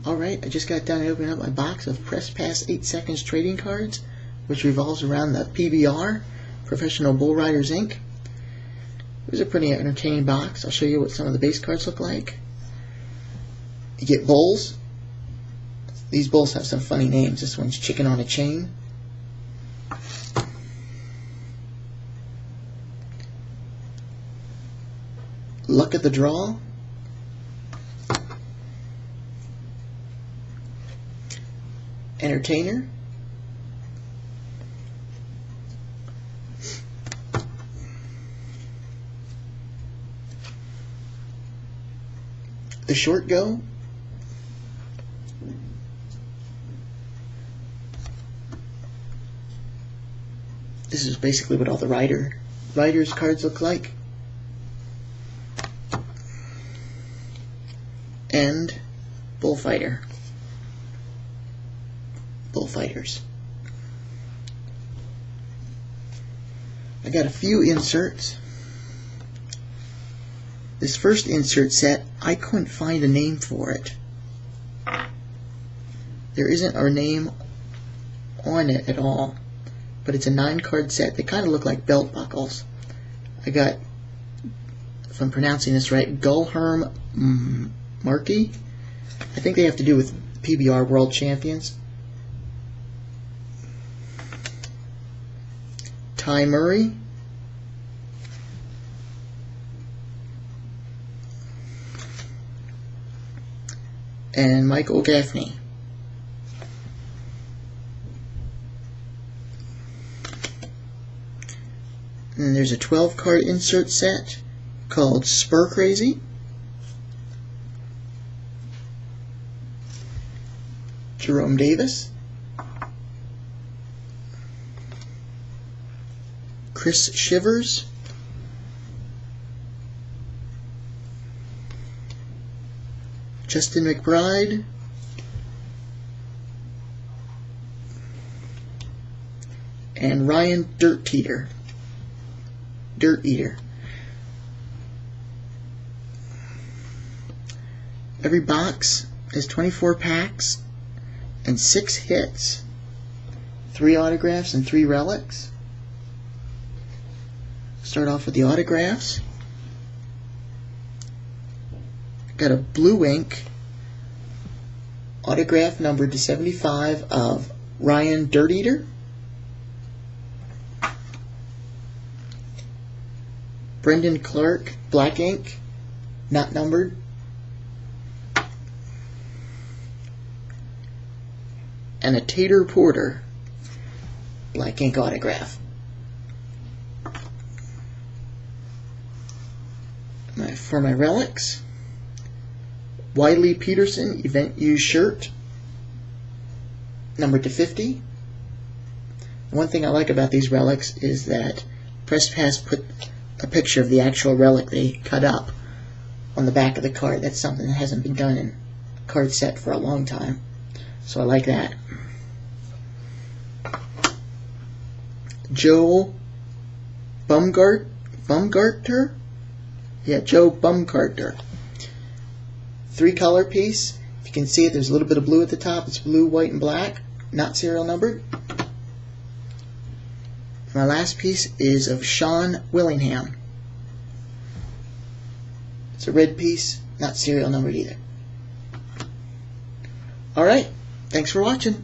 Alright, I just got done opening up my box of Press Pass 8 Seconds trading cards, which revolves around the PBR, Professional Bull Riders Inc. It was a pretty entertaining box. I'll show you what some of the base cards look like. You get bulls. These bulls have some funny names. This one's Chicken on a Chain. Luck of the Draw. Entertainer. The Short Go. This is basically what all the riders cards look like. And Bullfighter. Bullfighters. I got a few inserts. This first insert set, I couldn't find a name for it. There isn't our name on it at all, but it's a 9-card set. They kind of look like belt buckles. I got, if I'm pronouncing this right, Gullherm Markey. I think they have to do with PBR World Champions. Ty Murray. And Michael Gaffney. And there's a 12-card insert set called Spur Crazy. Jerome Davis. Chris Shivers. Justin McBride. And Ryan Dirt Eater. Every box is 24 packs and 6 hits. 3 autographs and 3 relics. Start off with the autographs. Got a blue ink autograph numbered to 75 of Ryan Dirt Eater. Brendan Clark, black ink, not numbered. And a Tater Porter, black ink autograph. For my relics, Wiley Peterson event used shirt, numbered to 50. One thing I like about these relics is that Press Pass put a picture of the actual relic they cut up on the back of the card. That's something that hasn't been done in a card set for a long time, so I like that. Joe Bumgarter? Yeah, Joe Bumgarter. 3-color piece. If you can see it, there's a little bit of blue at the top. It's blue, white, and black. Not serial numbered. My last piece is of Sean Willingham. It's a red piece, not serial numbered either. Alright, thanks for watching.